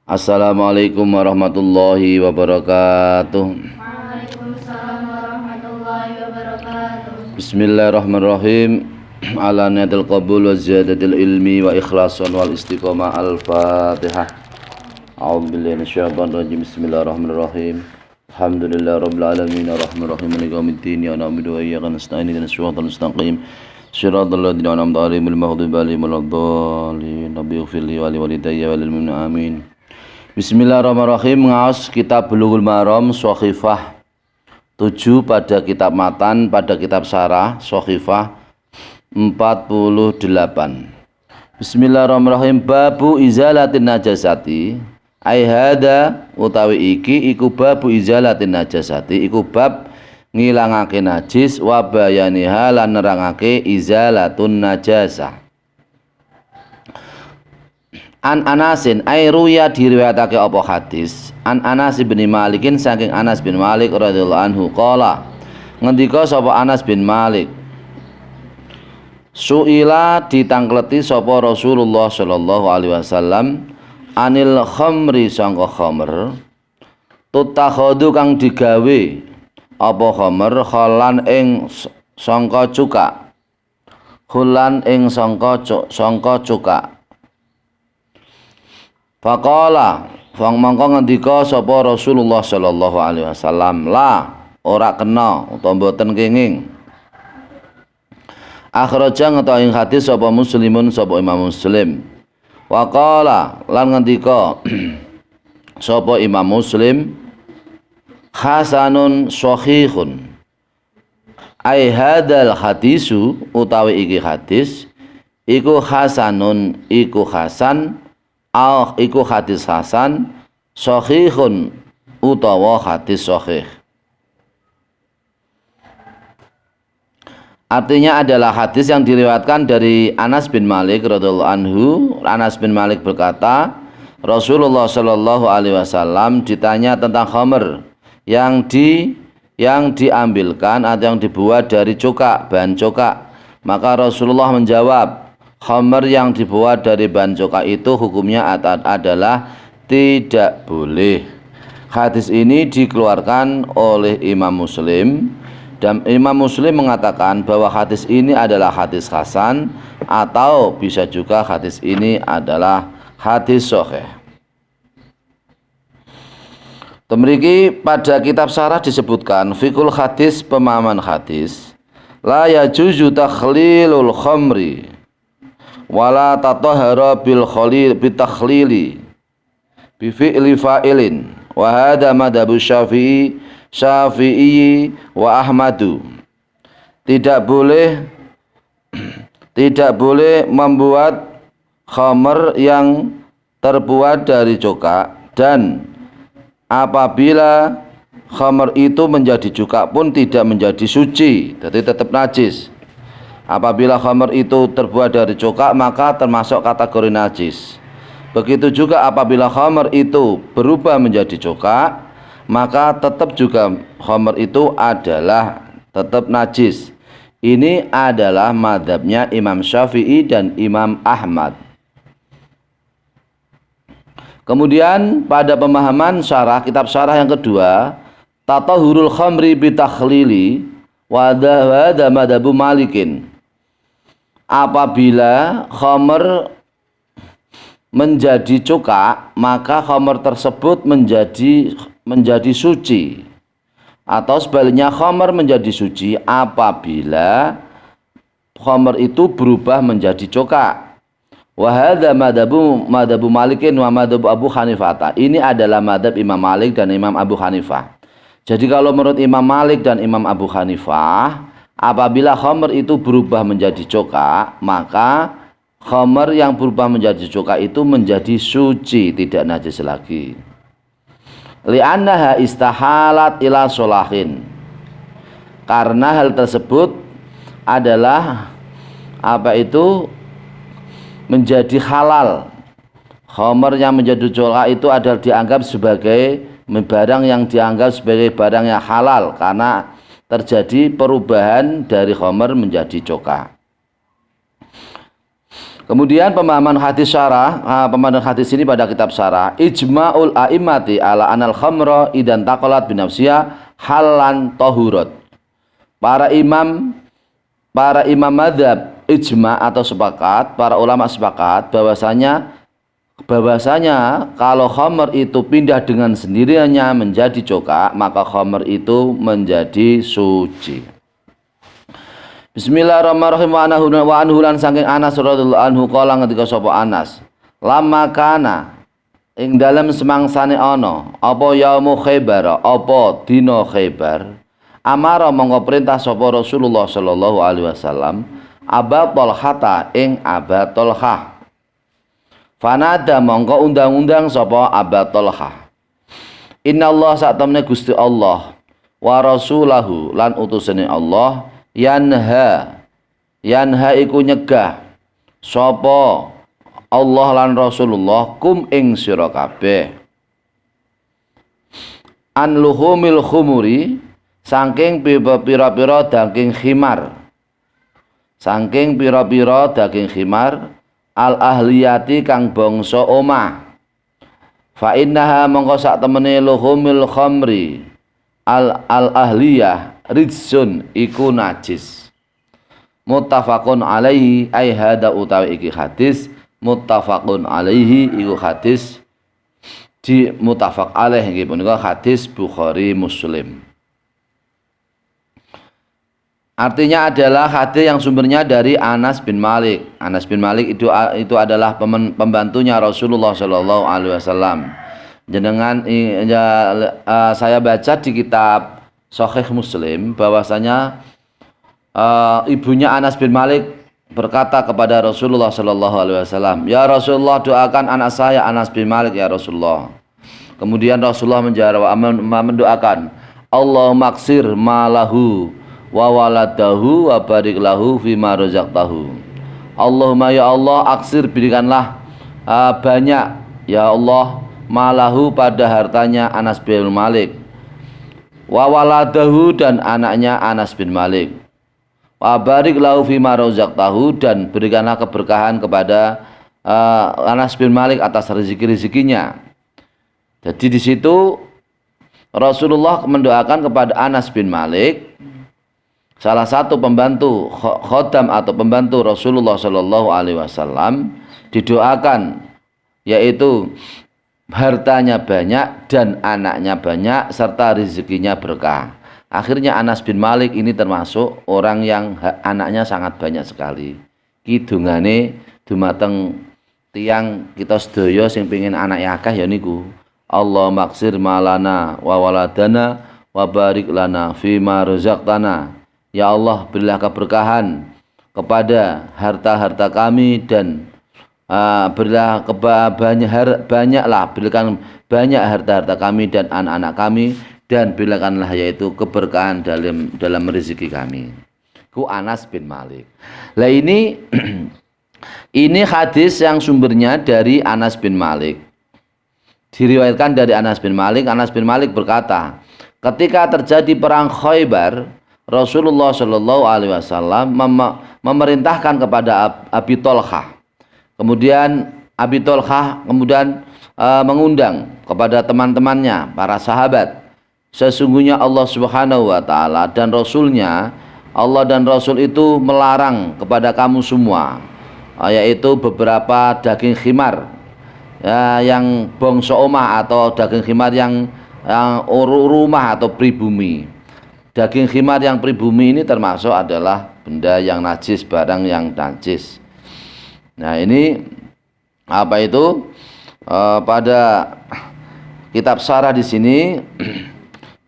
Assalamualaikum warahmatullahi wabarakatuh. Waalaikumsalam warahmatullahi wabarakatuh. Bismillahirrahmanirrahim. Ala niyatil qabul wa ziyadatil ilmi wa ikhlasan wal istiqomah. Al-Fatihah. A'udzubillahi minasyaitonir rajim. Bismillahirrahmanirrahim. Alhamdulillahi rabbil alamin arrahmanirrahim maliki yaumiddin ya na'budu wa iyyaka nasta'in ihdinas siratal mustaqim siratal ladzina an'amta 'alaihim ghairil maghdubi 'alaihim waladdallin. Rabbi ighfirli wa li walidayya wa lil mu'minin amin. Bismillahirrahmanirrahim. Ngaos kitab Bulughul Maram Shakhifah 7 pada kitab matan, pada kitab syarah Shakhifah 48. Bismillahirrahmanirrahim. Babu izalatin najasati. Ai hada utawi iki iku babu izalatin najasati, iku bab ngilangake najis wa bayaniha lan nerangake izalatun najasah. An Anasin ay ruya diriwayatake apa hadis an Anas bin Malikin saking Anas bin Malik radhiyallahu anhu qala ngendika sapa Anas bin Malik suila ditangkleti sapa Rasulullah sallallahu alaihi wasallam anil khamri sangka khamr tutakhadu kang digawe apa khamr kholan ing sangka cuka khulan ing sangka cuka. Faqala mongko ngendika sapa Rasulullah sallallahu alaihi wasallam la ora kena utawa mboten kenging. Akhraja ngetahi hadis sapa Muslimun sapa Imam Muslim. Waqala lan ngendika sapa Imam Muslim hasanun shahihun. Ai hadal hadisu utawi iki hadis iku hasanun iku hasan iku hadis hasan shahihun utawa hadis sahih. Artinya adalah hadis yang diriwayatkan dari Anas bin Malik radhiyallahu anhu. Anas bin Malik berkata, Rasulullah shallallahu alaihi wasallam ditanya tentang khamr yang diambilkan atau yang dibuat dari cuka, bahan cuka. Maka Rasulullah menjawab, khamr yang dibuat dari bahan cuka itu hukumnya adalah tidak boleh. Hadis ini dikeluarkan oleh Imam Muslim dan Imam Muslim mengatakan bahwa hadis ini adalah hadis hasan atau bisa juga hadis ini adalah hadis sahih. Temriki pada kitab syarah disebutkan fikul hadis, pemahaman hadis, la yajuzu takhlilul khamri wala tatahhara bil khalil bitakhlili bi fi'li fa'ilin wa hadha madhabu Syafi'i wa Ahmadu. Tidak boleh membuat khamr yang terbuat dari cuka, dan apabila khamr itu menjadi cuka pun tidak menjadi suci, jadi tetap najis. Apabila khamr itu terbuat dari cuka maka termasuk kategori najis. Begitu juga apabila khamr itu berubah menjadi cuka maka tetap juga khamr itu adalah tetap najis. Ini adalah mazhabnya Imam Syafi'i dan Imam Ahmad. Kemudian pada pemahaman syarah, kitab syarah yang kedua, tatahurul khamri bitakhlili wa hadha madhabu Malikin. Apabila khamr menjadi cuka maka khamr tersebut menjadi suci, atau sebaliknya khamr menjadi suci apabila khamr itu berubah menjadi cuka. Wa hadza madhabu Malikin wa madhabu Abu Hanifah. Ini adalah madhab Imam Malik dan Imam Abu Hanifah. Jadi kalau menurut Imam Malik dan Imam Abu Hanifah, apabila khamr itu berubah menjadi cuka maka khamr yang berubah menjadi cuka itu menjadi suci, tidak najis lagi. Li'annaha istahalat ila solahin, karena hal tersebut adalah menjadi halal. Khamr yang menjadi cuka itu adalah dianggap sebagai barang yang dianggap sebagai barang yang halal karena terjadi perubahan dari khamr menjadi cuka. Kemudian pemahaman hadis syarah, pemahaman hadis ini pada kitab syarah, ijma'ul a'immati ala anal khamra idan taqalat binafsiha halan tahurat. Para imam madzhab ijma atau sepakat, para ulama sepakat bahwasanya kalau khamr itu pindah dengan sendirinya menjadi coka, maka khamr itu menjadi suci. Bismillahirrahmanirrahim. Wa anhu lan saking Anas radhiyallahu anhu kala ngendika sapa Anas, lama kana ing dalem semangsane ana apa yaumu Khaibar, apa dina Khaibar, amara mongko perintah sapa Rasulullah sallallahu alaihi wasallam Aba Talhata ing Aba Talhah. Fanada mongko undang-undang sapa Aba Talhah, Innallaha sak temene Gusti Allah wa rasulahu lan utusane Allah yanha iku nyegah sapa Allah lan Rasulullah kum ing sira kabeh an luhumil khumuri saking pira-pira daging khimar, saking pira-pira daging khimar al ahliyati kang bangsa omah. Fa innaha mongko sak temene luhumil khamri al ahliyah rijsun iku najis. Muttafaqun alaihi ai hada utawi iki hadis muttafaqun alaihi iku hadis di muttafaq alaih nggih punika hadis Bukhari Muslim. Artinya adalah hadis yang sumbernya dari Anas bin Malik. Anas bin Malik itu adalah pembantunya Rasulullah Shallallahu alaihi wasallam. Jenengan saya baca di kitab Sahih Muslim bahwasanya ibunya Anas bin Malik berkata kepada Rasulullah sallallahu alaihi wasallam, "Ya Rasulullah, doakan anak saya Anas bin Malik ya Rasulullah." Kemudian Rasulullah mendoakan, "Allahumma aksir malahu wa waladahu wa barik lahu fima razaqtahu." Allahumma ya Allah, aksir berikanlah banyak ya Allah malahu pada hartanya Anas bin Malik, wa waladahu dan anaknya Anas bin Malik, wa barik lahu fima razaqtahu dan berikanlah keberkahan kepada Anas bin Malik atas rezeki-rezekinya. Jadi di situ Rasulullah mendoakan kepada Anas bin Malik, salah satu pembantu khodam atau pembantu Rasulullah Shallallahu alaihi wasallam, didoakan yaitu hartanya banyak dan anaknya banyak serta rezekinya berkah. Akhirnya Anas bin Malik ini termasuk orang yang anaknya sangat banyak sekali. Kidungane dumateng tiang kita sedaya sing pengin anak akeh ya niku. Allah maksir malana wa waladana wa barik lana fima razaqtana. Ya Allah, berilah keberkahan kepada harta-harta kami dan berilah banyaklah, berikan banyak harta-harta kami dan anak-anak kami, dan berikanlah yaitu keberkahan dalam rezeki kami. Ku Anas bin Malik. Lah ini ini hadis yang sumbernya dari Anas bin Malik. Diriwayatkan dari Anas bin Malik. Anas bin Malik berkata, ketika terjadi perang Khaibar, Rasulullah Shallallahu alaihi wasallam memerintahkan kepada Abi Talhah. Kemudian Abi Talhah mengundang kepada teman-temannya, para sahabat. Sesungguhnya Allah Subhanahu wa taala dan Rasulnya, Allah dan Rasul itu melarang kepada kamu semua, yaitu beberapa daging khimar yang bangsa omah atau daging khimar yang rumah atau pribumi. Daging khimar yang pribumi ini termasuk adalah benda yang najis, barang yang najis. Nah ini apa itu? Pada kitab syarah di sini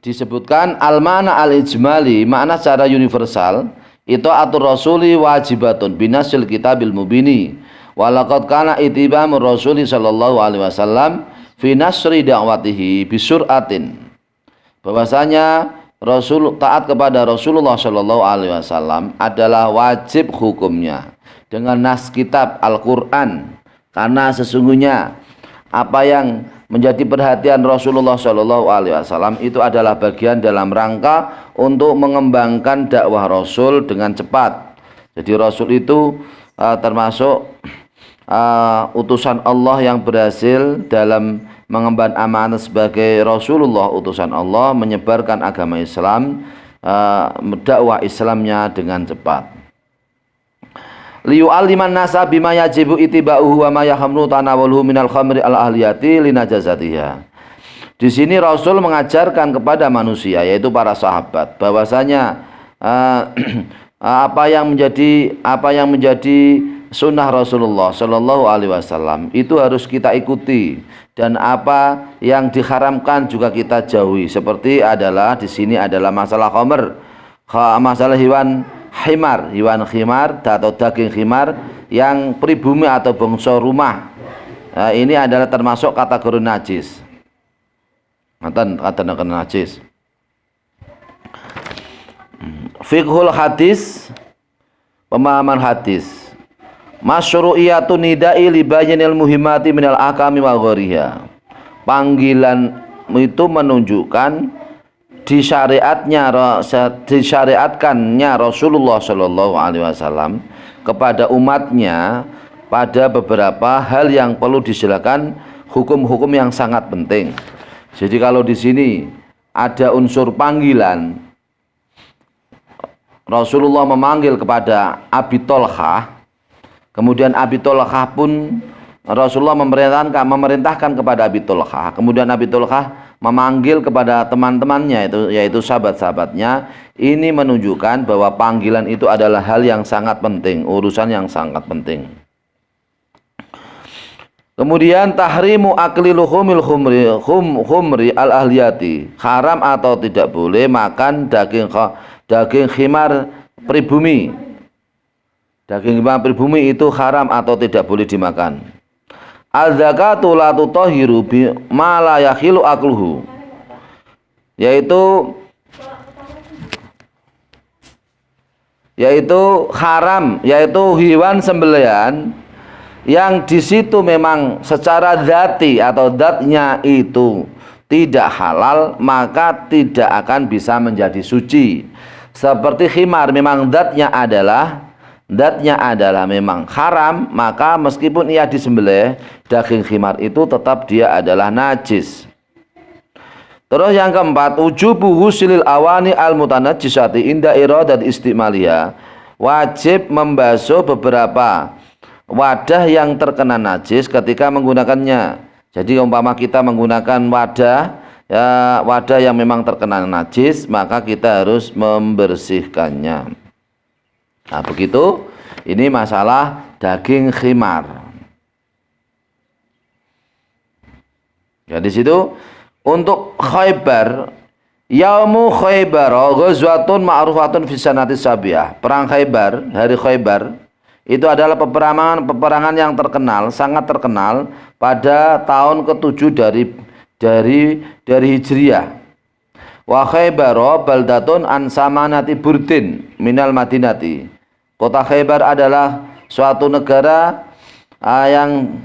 disebutkan al-mana al-ijmali, makna secara universal itu atur rasuli wajibatun binasil kitabil mubini walaqad kana itibamur rasuli sallallahu alaihi wasallam fi nasri da'watihi bisur'atin, bahwasanya Rasul taat kepada Rasulullah Shallallahu alaihi wasallam adalah wajib hukumnya dengan nas kitab Al-Qur'an, karena sesungguhnya apa yang menjadi perhatian Rasulullah Shallallahu alaihi wasallam itu adalah bagian dalam rangka untuk mengembangkan dakwah Rasul dengan cepat. Jadi Rasul itu termasuk utusan Allah yang berhasil dalam mengemban amanah sebagai Rasulullah utusan Allah, menyebarkan agama Islam, dakwah Islamnya dengan cepat. Liyu'alliman nasa bima yajibu itiba'uhu wa ma yahamnu tanawuluhu minal khamri al-ahliyati linajazatiha. Di sini Rasul mengajarkan kepada manusia, yaitu para sahabat, bahwasanya apa yang menjadi sunnah Rasulullah Shallallahu Alaihi Wasallam itu harus kita ikuti, dan apa yang diharamkan juga kita jauhi. Seperti di sini adalah masalah khamr, masalah hewan khimar atau daging khimar yang pribumi atau bangsa rumah. Ini adalah termasuk kategori najis. Kata najis. Fiqhul hadis, pemahaman hadis. Masyru'iyatu nida'i li bayanil muhimmati minal ahkami wa ghariha. Panggilan itu menunjukkan disyariatkannya Rasulullah Shallallahu Alaihi Wasallam kepada umatnya pada beberapa hal yang perlu disilakan, hukum-hukum yang sangat penting. Jadi kalau di sini ada unsur panggilan, Rasulullah memanggil kepada Abi Tolhah, kemudian Abi Tolhah pun Rasulullah memerintahkan kepada Abi Tolhah, kemudian Abi Tolhah memanggil kepada teman-temannya yaitu sahabat-sahabatnya. Ini menunjukkan bahwa panggilan itu adalah hal yang sangat penting, urusan yang sangat penting. Kemudian tahrimu akli luhumil khumri al-ahliyati, haram atau tidak boleh makan daging khimar pribumi. Daging khimar pribumi itu haram atau tidak boleh dimakan. Az-zakatu la tutahhiru bi ma la yakhilu akluhu, yaitu haram, yaitu hewan sembelihan yang di situ memang secara dzati atau zatnya itu tidak halal, maka tidak akan bisa menjadi suci. Seperti khimar memang zatnya adalah memang haram, maka meskipun ia disembelih, daging khimar itu tetap dia adalah najis. Terus yang keempat, ujubu husilil awani al-mutanajjisati inda iradat istimaliha. Wajib membasuh beberapa wadah yang terkena najis ketika menggunakannya. Jadi umpama kita menggunakan wadah yang memang terkena najis, maka kita harus membersihkannya. Nah, begitu. Ini masalah daging khimar. Ya, di situ untuk Khaybar, yaumu Khaybar ghazwatun ma'rufatun fi sanati sabiyah. Perang Khaybar, hari Khaybar itu adalah peperangan yang terkenal, sangat terkenal pada tahun ke-7 dari Hijriah. Wa Khaybar baldatun an samanati burdin minal madinati. Kota Khaybar adalah suatu negara yang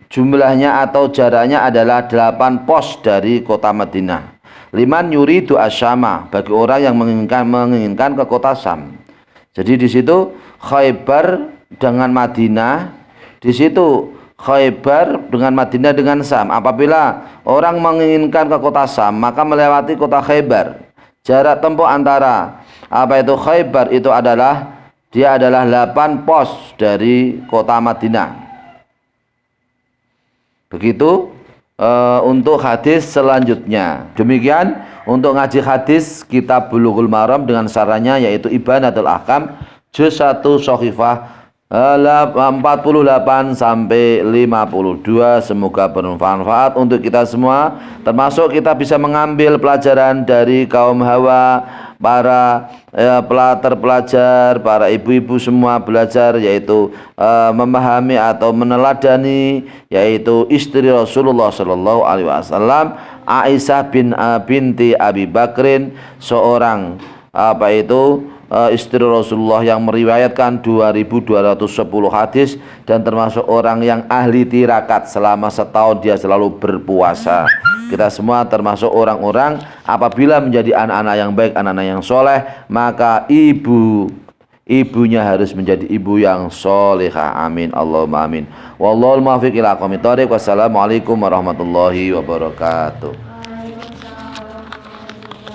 jumlahnya atau jaraknya adalah 8 pos dari kota Madinah. Liman yuridu asyama, bagi orang yang menginginkan ke kota Syam. Jadi di situ Khaybar dengan Madinah, di situ Khaybar dengan Madinah dengan Syam. Apabila orang menginginkan ke kota Syam, maka melewati kota Khaybar. Jarak tempuh antara Khaybar itu adalah 8 pos dari kota Madinah. Begitu untuk hadis selanjutnya. Demikian untuk ngaji hadis kitab Bulughul Maram dengan sarannya, yaitu Ibanatul Ahkam juz 1 Shahifah 48 sampai 52. Semoga bermanfaat untuk kita semua, termasuk kita bisa mengambil pelajaran dari kaum Hawa, para terpelajar, para ibu-ibu semua belajar, yaitu memahami atau meneladani, yaitu istri Rasulullah Shallallahu Alaihi Wasallam, Aisyah binti Abi Bakrin, seorang istri Rasulullah yang meriwayatkan 2210 hadis, dan termasuk orang yang ahli tirakat. Selama setahun dia selalu berpuasa. Kita semua termasuk orang-orang apabila menjadi anak-anak yang baik, anak-anak yang soleh, maka ibu ibunya harus menjadi ibu yang solehah. Amin Allahumma amin. Wallahul muwaffiq ila aqwamit thoriq. Wassalamualaikum warahmatullahi wabarakatuh.